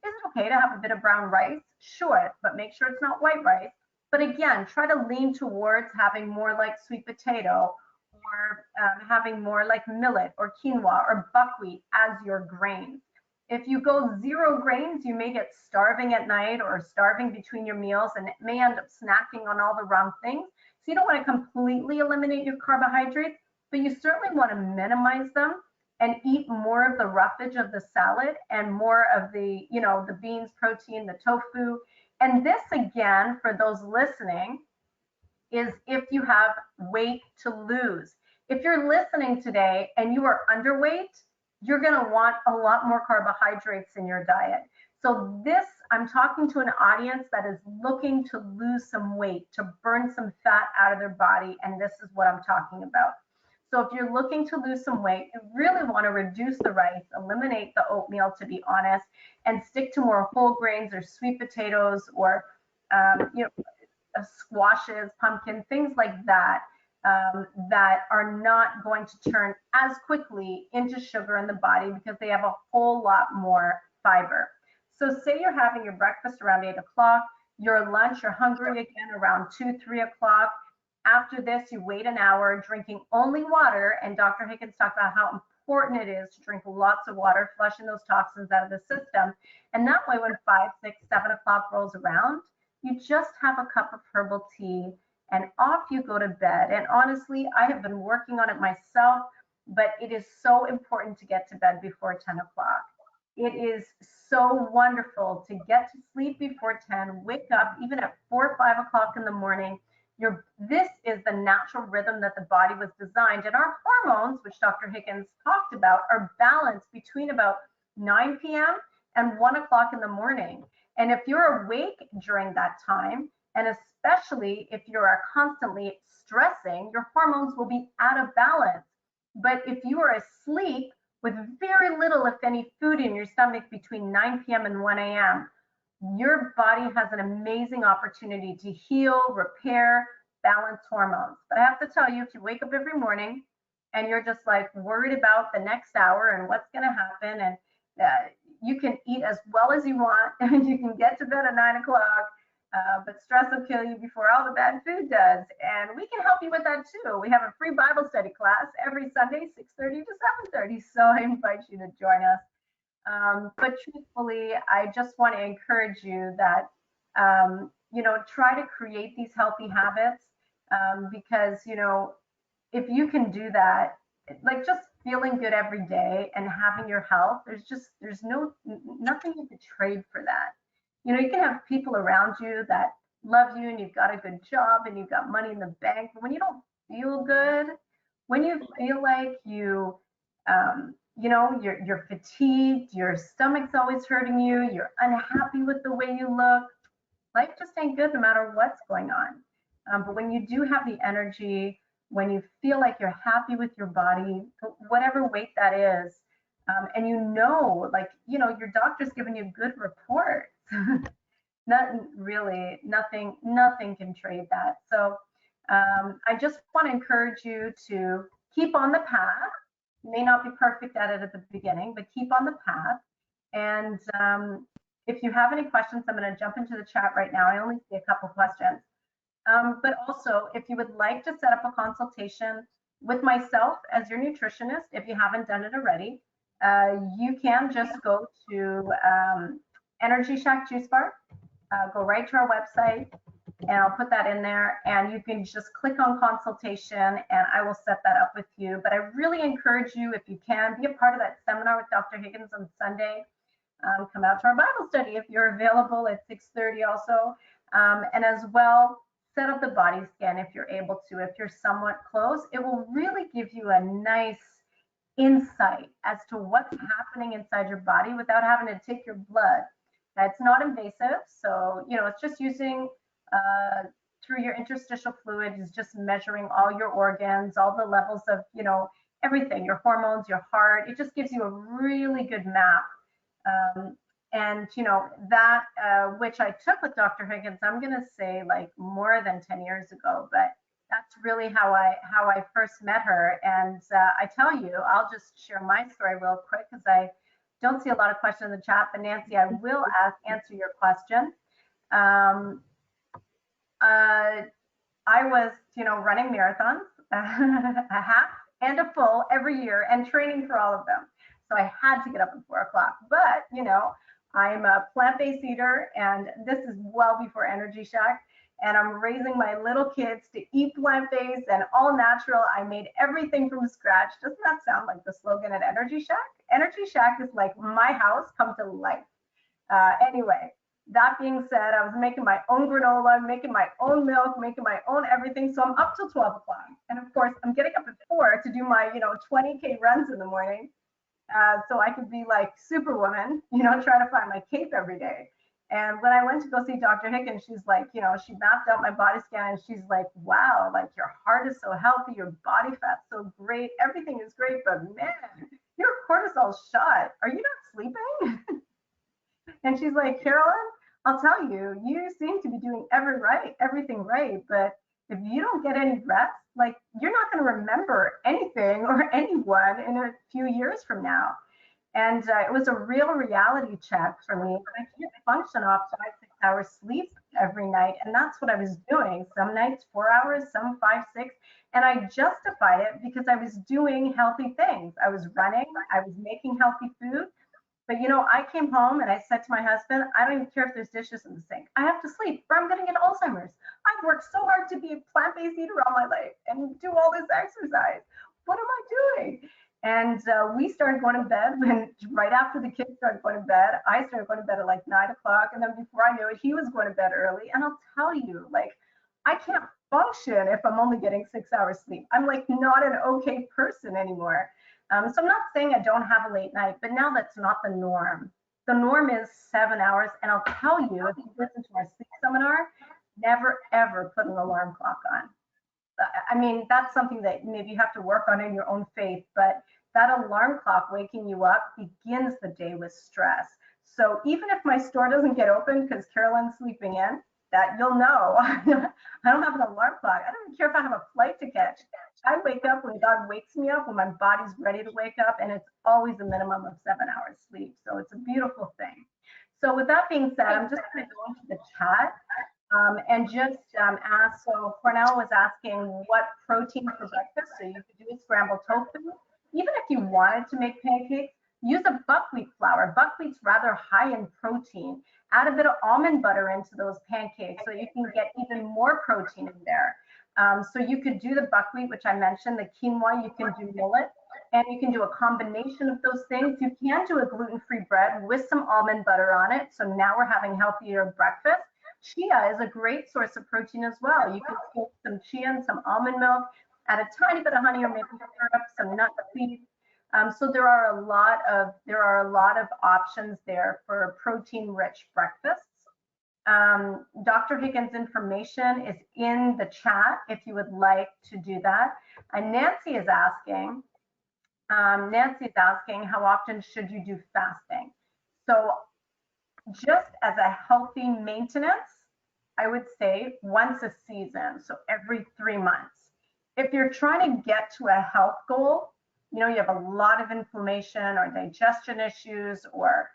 is it okay to have a bit of brown rice? Sure, but make sure it's not white rice. But again, try to lean towards having more like sweet potato, or having more like millet or quinoa or buckwheat as your grains. If you go 0 grains, you may get starving at night or starving between your meals, and it may end up snacking on all the wrong things. So you don't want to completely eliminate your carbohydrates, but you certainly want to minimize them and eat more of the roughage of the salad and more of the, the beans, protein, the tofu. And this, again, for those listening, is if you have weight to lose. If you're listening today and you are underweight, you're going to want a lot more carbohydrates in your diet. So this, I'm talking to an audience that is looking to lose some weight, to burn some fat out of their body, and this is what I'm talking about. So if you're looking to lose some weight, you really want to reduce the rice, eliminate the oatmeal, to be honest, and stick to more whole grains or sweet potatoes, or squashes, pumpkin, things like that, that are not going to turn as quickly into sugar in the body because they have a whole lot more fiber. So say you're having your breakfast around 8 o'clock, your lunch, you're hungry again around 2, 3 o'clock. After this, you wait an hour drinking only water, and Dr. Higgins talked about how important it is to drink lots of water, flushing those toxins out of the system. And that way, when 5, 6, 7 o'clock rolls around, you just have a cup of herbal tea and off you go to bed. And honestly, I have been working on it myself, but it is so important to get to bed before 10 o'clock. It is so wonderful to get to sleep before 10, wake up even at 4 or 5 o'clock in the morning. This is the natural rhythm that the body was designed. And our hormones, which Dr. Higgins talked about, are balanced between about 9 p.m. and 1 o'clock in the morning. And if you're awake during that time, and especially if you are constantly stressing, your hormones will be out of balance. But if you are asleep with very little, if any, food in your stomach between 9 p.m. and 1 a.m., your body has an amazing opportunity to heal, repair, balance hormones. But I have to tell you, if you wake up every morning and you're just like worried about the next hour and what's going to happen, and you can eat as well as you want and you can get to bed at 9 o'clock, But stress will kill you before all the bad food does. And we can help you with that too. We have a free Bible study class every Sunday, 6:30 to 7:30. So I invite you to join us. But truthfully, I just want to encourage you that, try to create these healthy habits, because, if you can do that, like just feeling good every day and having your health, there's nothing you could trade for that. You can have people around you that love you and you've got a good job and you've got money in the bank, but when you don't feel good, when you feel like you're fatigued, your stomach's always hurting you, you're unhappy with the way you look, life just ain't good no matter what's going on. But when you do have the energy, when you feel like you're happy with your body, whatever weight that is, and your doctor's giving you good reports, nothing can trade that. So I just want to encourage you to keep on the path. You may not be perfect at it at the beginning, but keep on the path. And if you have any questions, I'm going to jump into the chat right now. I only see a couple questions. But also, if you would like to set up a consultation with myself as your nutritionist, if you haven't done it already, you can just go to Energy Shack Juice Bar, go right to our website, and I'll put that in there, and you can just click on consultation and I will set that up with you. But I really encourage you, if you can, be a part of that seminar with Dr. Higgins on Sunday. Come out to our Bible study if you're available at 6:30 also. And as well, set up the body scan if you're able to. If you're somewhat close, it will really give you a nice insight as to what's happening inside your body without having to take your blood. It's not invasive, so it's just using through your interstitial fluid, is just measuring all your organs, all the levels of everything, your hormones, your heart. It just gives you a really good map. And that which I took with Dr. Higgins, I'm gonna say like more than 10 years ago, but that's really how I first met her. And I tell you, I'll just share my story real quick because I don't see a lot of questions in the chat, but Nancy, I will answer your question. I was, running marathons, a half and a full every year, and training for all of them. So I had to get up at 4 o'clock. But, I'm a plant-based eater, and this is well before Energy Shack. And I'm raising my little kids to eat plant-based and all natural. I made everything from scratch. Doesn't that sound like the slogan at Energy Shack? Energy Shack is like my house come to life. Anyway, that being said, I was making my own granola, making my own milk, making my own everything. So I'm up till 12 o'clock. And of course, I'm getting up at 4 to do my, 20K runs in the morning. So I could be like Superwoman, trying to find my cape every day. And when I went to go see Dr. Higgins, she's like, she mapped out my body scan and she's like, wow, like your heart is so healthy, your body fat's so great, everything is great, but man, your cortisol's shot. Are you not sleeping? And she's like, Carolyn, I'll tell you, you seem to be doing everything right, but if you don't get any rest, like you're not going to remember anything or anyone in a few years from now. And it was a real reality check for me. I can't function off 5-6 hours sleep every night. And that's what I was doing. Some nights 4 hours, some 5, 6. And I justified it because I was doing healthy things. I was running, I was making healthy food. But I came home and I said to my husband, I don't even care if there's dishes in the sink. I have to sleep or I'm going to get Alzheimer's. I've worked so hard to be a plant-based eater all my life and do all this exercise. What am I doing? And we started going to bed right after the kids started going to bed. I started going to bed at like 9 o'clock. And then before I knew it, he was going to bed early. And I'll tell you, like, I can't function if I'm only getting 6 hours sleep. I'm like not an okay person anymore. So I'm not saying I don't have a late night, but now that's not the norm. The norm is 7 hours. And I'll tell you, if you listen to our sleep seminar, never, ever put an alarm clock on. I mean, that's something that maybe you have to work on in your own faith, but that alarm clock waking you up begins the day with stress. So even if my store doesn't get open because Carolyn's sleeping in, that you'll know. I don't have an alarm clock. I don't even care if I have a flight to catch. I wake up when God wakes me up, when my body's ready to wake up, and it's always a minimum of 7 hours sleep. So it's a beautiful thing. So with that being said, I'm just going to go into the chat. And just ask, so Cornell was asking what protein for breakfast. So you could do a scrambled tofu. Even if you wanted to make pancakes, use a buckwheat flour. Buckwheat's rather high in protein. Add a bit of almond butter into those pancakes so you can get even more protein in there. So you could do the buckwheat, which I mentioned, the quinoa, you can do millet, and you can do a combination of those things. You can do a gluten-free bread with some almond butter on it. So now we're having healthier breakfast. Chia is a great source of protein as well. You can take some chia and some almond milk, add a tiny bit of honey or maybe syrup, some nut seeds. So there are a lot of options there for protein-rich breakfasts. Dr. Higgins' information is in the chat if you would like to do that. And Nancy is asking how often should you do fasting? So just as a healthy maintenance, I would say once a season, so every 3 months. If you're trying to get to a health goal, you have a lot of inflammation or digestion issues, or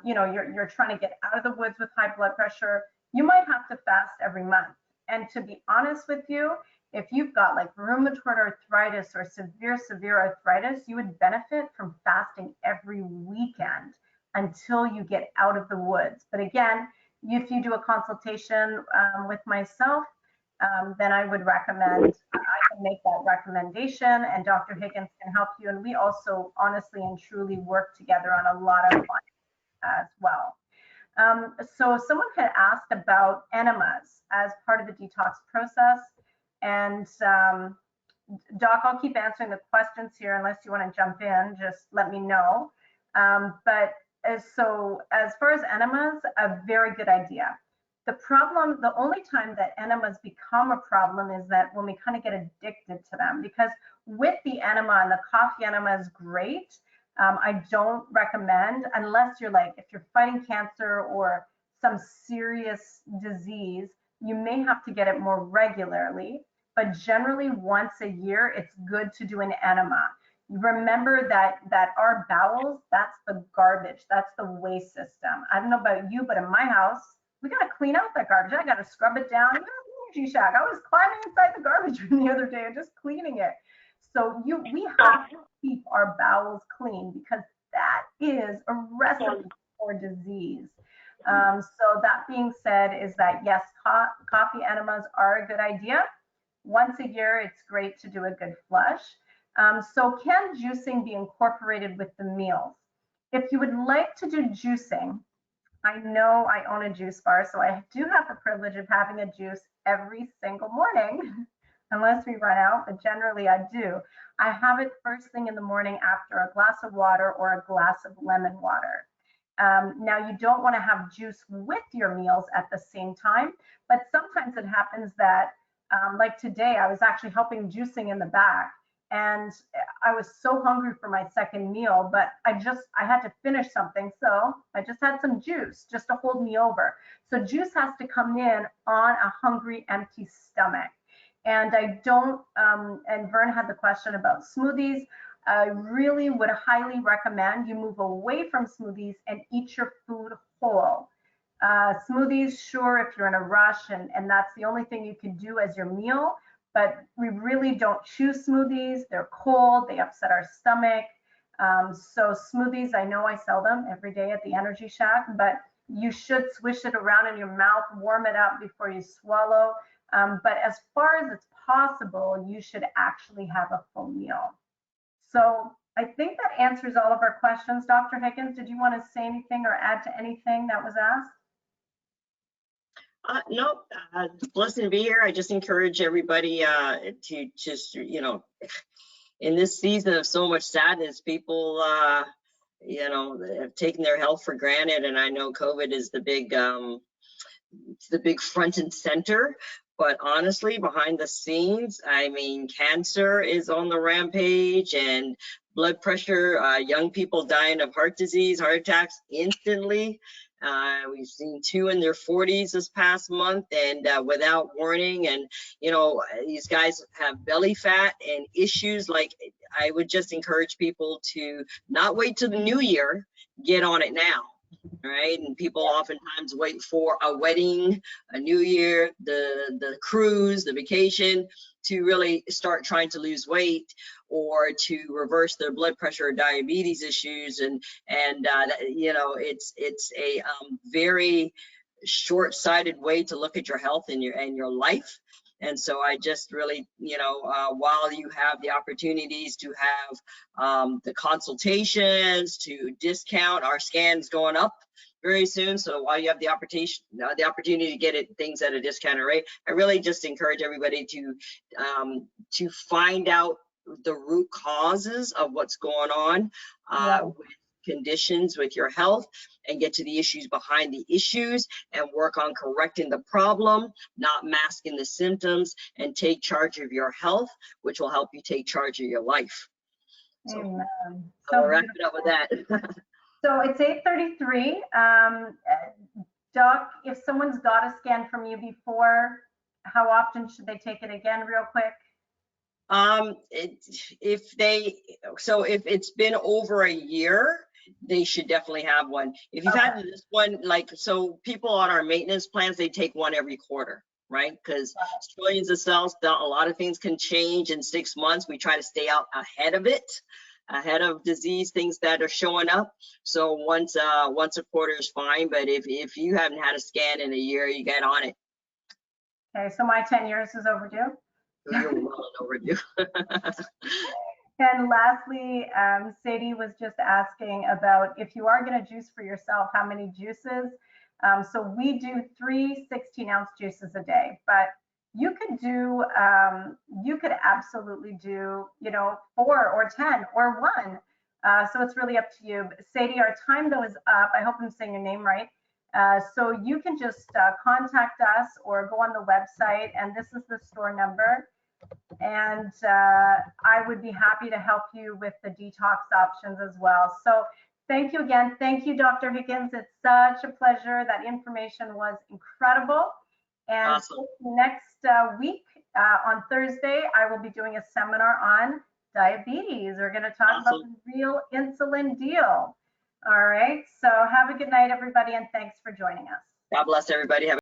you're trying to get out of the woods with high blood pressure, you might have to fast every month. And to be honest with you, if you've got like rheumatoid arthritis or severe arthritis, you would benefit from fasting every weekend until you get out of the woods. But again, if you do a consultation with myself, then I would recommend, I can make that recommendation, and Dr. Higgins can help you. And we also honestly and truly work together on a lot of clients as well. So someone had asked about enemas as part of the detox process. And Doc, I'll keep answering the questions here unless you want to jump in, just let me know. So as far as enemas, a very good idea. The only time that enemas become a problem is that when we kind of get addicted to them, because with the enema, and the coffee enema is great, I don't recommend, unless you're like, if you're fighting cancer or some serious disease, you may have to get it more regularly, but generally once a year, it's good to do an enema. Remember that our bowels, that's the garbage, that's the waste system. I don't know about you, but in my house, we got to clean out that garbage. I got to scrub it down. Energy shack. I was climbing inside the garbage room the other day and just cleaning it. So we have to keep our bowels clean, because that is a recipe for disease. So that being said, is that yes, coffee enemas are a good idea. Once a year, it's great to do a good flush. So can juicing be incorporated with the meals? If you would like to do juicing, I know I own a juice bar, so I do have the privilege of having a juice every single morning, unless we run out, but generally I do. I have it first thing in the morning after a glass of water or a glass of lemon water. Now, you don't want to have juice with your meals at the same time, but sometimes it happens that, like today, I was actually helping juicing in the back, and I was so hungry for my second meal, but I had to finish something, so I just had some juice just to hold me over. So juice has to come in on a hungry, empty stomach. And I don't, and Vern had the question about smoothies. I really would highly recommend you move away from smoothies and eat your food whole. Smoothies, sure, if you're in a rush and that's the only thing you can do as your meal, but we really don't choose smoothies. They're cold, they upset our stomach. So smoothies, I know I sell them every day at the Energy Shack, but you should swish it around in your mouth, warm it up before you swallow. But as far as it's possible, you should actually have a full meal. So I think that answers all of our questions. Dr. Higgins, did you want to say anything or add to anything that was asked? No, blessed to be here. I just encourage everybody to just, in this season of so much sadness, people, have taken their health for granted. And I know COVID is the big front and center. But honestly, behind the scenes, I mean, cancer is on the rampage, and blood pressure, young people dying of heart disease, heart attacks instantly. We've seen 2 in their 40s this past month, and without warning. And, these guys have belly fat and issues. Like, I would just encourage people to not wait till the new year, get on it now. right? And people oftentimes wait for a wedding, a new year, the cruise, the vacation to really start trying to lose weight or to reverse their blood pressure or diabetes issues. And you know, it's a very short-sighted way to look at your health and your life. And so I just really, you know, while you have the opportunities to have the consultations, to discount, our scans going up very soon. So while you have the opportunity to get things at a discounted rate, I really just encourage everybody to find out the root causes of what's going on with conditions with your health, and get to the issues behind the issues and work on correcting the problem, not masking the symptoms, and take charge of your health, which will help you take charge of your life. Amen. So we'll wrap it up with that. So it's 8:33. Doc, if someone's got a scan from you before, how often should they take it again, real quick? If it's been over a year, they should definitely have one. If you've had this one, like, so people on our maintenance plans, they take one every quarter, right? Because trillions of cells, a lot of things can change in 6 months. We try to stay out ahead of it, ahead of disease, things that are showing up. So once a quarter is fine, but if you haven't had a scan in a year, you get on it. Okay, so my 10 years is overdue. You're well overdue. And lastly, Sadie was just asking about if you are going to juice for yourself, how many juices? So we do 3 16-ounce juices a day, but you could do, you could absolutely do, you know, 4 or 10 or 1. So it's really up to you. Sadie, our time though is up. I hope I'm saying your name right. So you can just contact us or go on the website, and this is the store number. And I would be happy to help you with the detox options as well. So thank you again. Thank you, Dr. Higgins. It's such a pleasure. That information was incredible. And awesome. Next week on Thursday, I will be doing a seminar on diabetes. We're going to talk about the real insulin deal. All right. So have a good night, everybody, and thanks for joining us. God bless everybody. Have